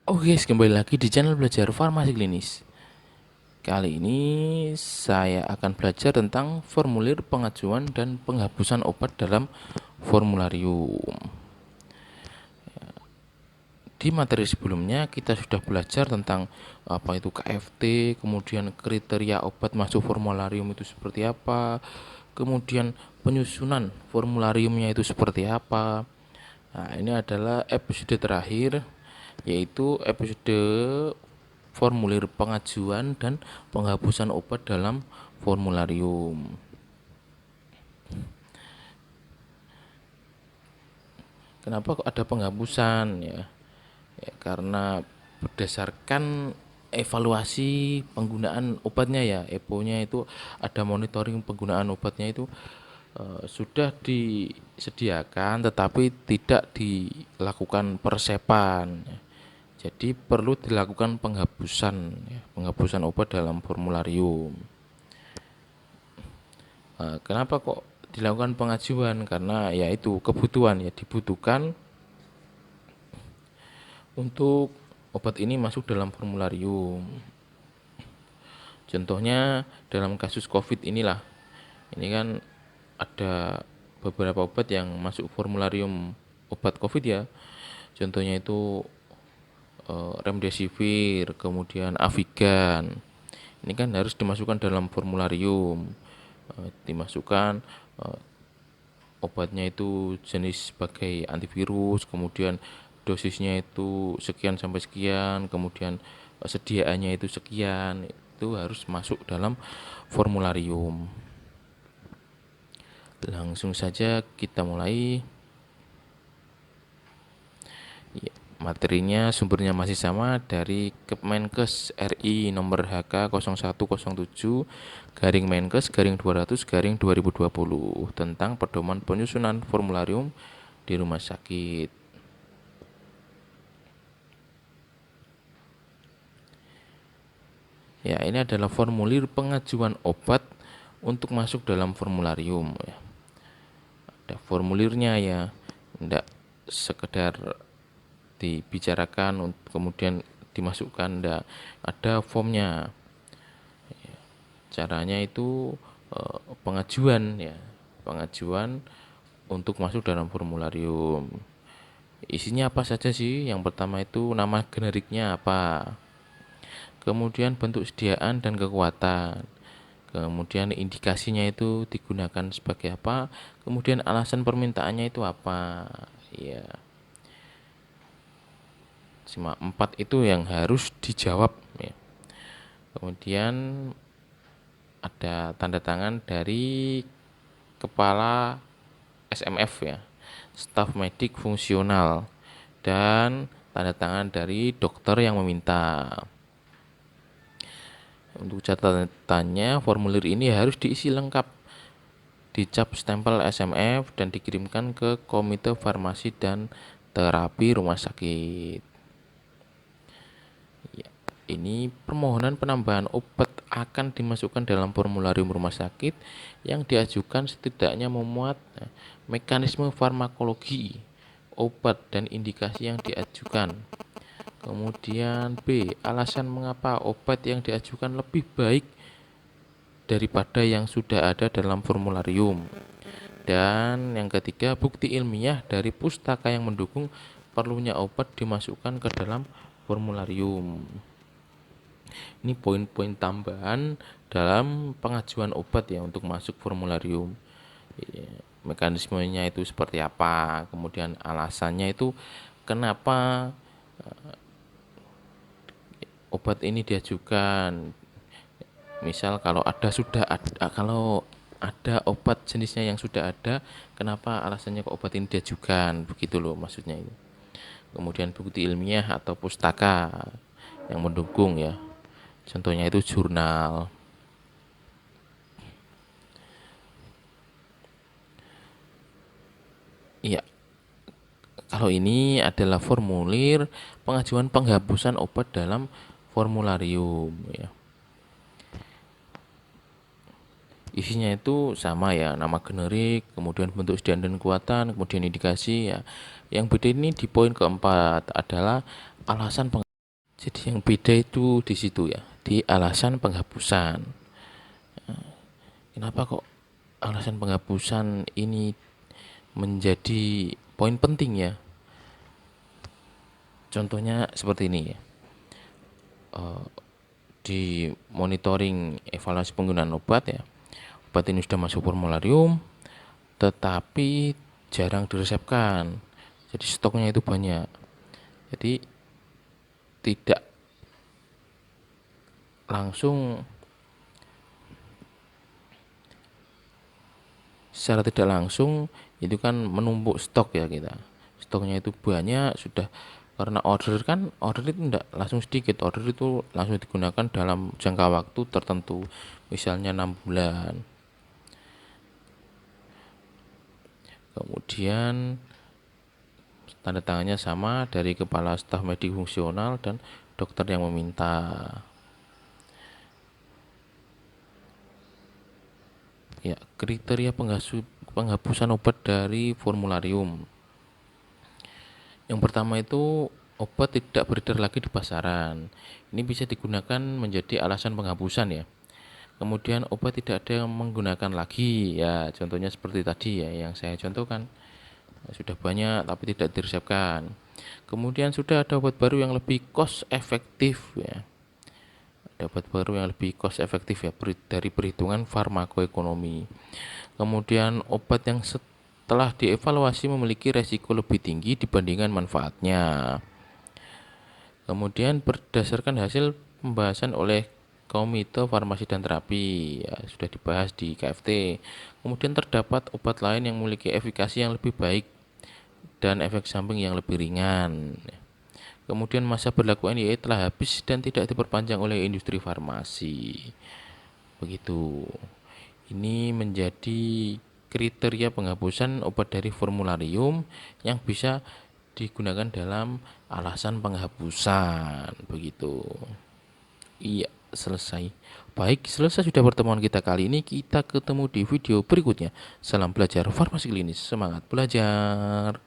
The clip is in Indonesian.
Oke guys, kembali lagi di channel belajar farmasi klinis. Kali ini saya akan belajar tentang formulir pengajuan dan penghapusan obat dalam formularium. Di materi sebelumnya kita sudah belajar tentang apa itu KFT, kemudian kriteria obat masuk formularium itu seperti apa, kemudian penyusunan formulariumnya itu seperti apa. Nah, ini adalah episode terakhir, yaitu episode formulir pengajuan dan penghapusan obat dalam formularium. Kenapa kok ada penghapusan ya? Ya, karena berdasarkan evaluasi penggunaan obatnya ya, EPO-nya itu ada monitoring penggunaan obatnya itu sudah disediakan tetapi tidak dilakukan persepan. Jadi perlu dilakukan penghapusan ya, penghapusan obat dalam formularium. Nah, kenapa kok dilakukan pengajuan? Karena ya itu kebutuhan ya, dibutuhkan untuk obat ini masuk dalam formularium. Contohnya dalam kasus COVID inilah. Ini kan ada beberapa obat yang masuk formularium obat COVID ya. Contohnya itu remdesivir, kemudian Avigan. Ini kan harus dimasukkan dalam formularium. Dimasukkan obatnya itu jenis sebagai antivirus, kemudian dosisnya itu sekian sampai sekian, kemudian sediaannya itu sekian, itu harus masuk dalam formularium. Langsung saja kita mulai. Ya, materinya sumbernya masih sama dari Kemenkes RI nomor HK 0107 garing Menkes garing 200 garing 2020 tentang pedoman penyusunan formularium di rumah sakit. Ya, ini adalah formulir pengajuan obat untuk masuk dalam formularium ya. Ada formulirnya ya, tidak sekedar dibicarakan kemudian dimasukkan, tidak, ada formnya. Caranya itu pengajuan ya, pengajuan untuk masuk dalam formularium. Isinya apa saja sih? Yang pertama itu nama generiknya apa, kemudian bentuk sediaan dan kekuatan, kemudian indikasinya itu digunakan sebagai apa, kemudian alasan permintaannya itu apa ya. Cuma 4 itu yang harus dijawab ya. Kemudian ada tanda tangan dari kepala SMF ya, staf medik fungsional, dan tanda tangan dari dokter yang meminta. Untuk catatannya, formulir ini harus diisi lengkap, dicap stempel SMF dan dikirimkan ke Komite Farmasi dan Terapi Rumah Sakit. Ya, ini permohonan penambahan obat akan dimasukkan dalam formularium rumah sakit yang diajukan setidaknya memuat mekanisme farmakologi obat dan indikasi yang diajukan. Kemudian B, alasan mengapa obat yang diajukan lebih baik daripada yang sudah ada dalam formularium. Dan yang ketiga, bukti ilmiah dari pustaka yang mendukung perlunya obat dimasukkan ke dalam formularium. Ini poin-poin tambahan dalam pengajuan obat ya untuk masuk formularium. Mekanismenya itu seperti apa, kemudian alasannya itu kenapa obat ini diajukan. Misal kalau ada obat jenisnya yang sudah ada, kenapa alasannya kok obat ini diajukan, begitu loh maksudnya itu. Kemudian bukti ilmiah atau pustaka yang mendukung ya, contohnya itu jurnal. Iya, kalau ini adalah formulir pengajuan penghapusan obat dalam formularium ya. Isinya itu sama ya, nama generik, kemudian bentuk sediaan dan kekuatan, kemudian indikasi ya. Yang beda ini di poin keempat adalah alasan Jadi yang beda itu di situ ya, di alasan penghapusan. Kenapa kok alasan penghapusan ini menjadi poin penting ya? Contohnya seperti ini ya. Di monitoring evaluasi penggunaan obat ya, obat ini sudah masuk formularium tetapi jarang diresepkan, jadi stoknya itu banyak, jadi tidak langsung secara tidak langsung itu kan menumpuk stok ya, kita stoknya itu banyak sudah, karena order itu tidak langsung sedikit, order itu langsung digunakan dalam jangka waktu tertentu, misalnya 6 bulan. Kemudian tanda tangannya sama dari kepala staf medik fungsional dan dokter yang meminta. Ya, kriteria penghapusan obat dari formularium. Yang pertama itu obat tidak beredar lagi di pasaran. Ini bisa digunakan menjadi alasan penghapusan ya. Kemudian obat tidak ada yang menggunakan lagi ya, contohnya seperti tadi ya yang saya contohkan. Sudah banyak tapi tidak diresepkan. Kemudian sudah ada obat baru yang lebih cost efektif ya. Ada obat baru yang lebih cost efektif ya dari perhitungan farmakoekonomi. Kemudian obat yang setelah dievaluasi memiliki resiko lebih tinggi dibandingkan manfaatnya. Kemudian berdasarkan hasil pembahasan oleh Komite Farmasi dan Terapi ya, sudah dibahas di KFT. Kemudian terdapat obat lain yang memiliki efikasi yang lebih baik dan efek samping yang lebih ringan. Kemudian masa berlaku NIE telah habis dan tidak diperpanjang oleh industri farmasi. Begitu. Ini menjadi kriteria penghapusan obat dari formularium yang bisa digunakan dalam alasan penghapusan. Begitu. Iya, selesai. Baik, selesai sudah pertemuan kita kali ini. Kita ketemu di video berikutnya. Salam belajar farmasi klinis. Semangat belajar.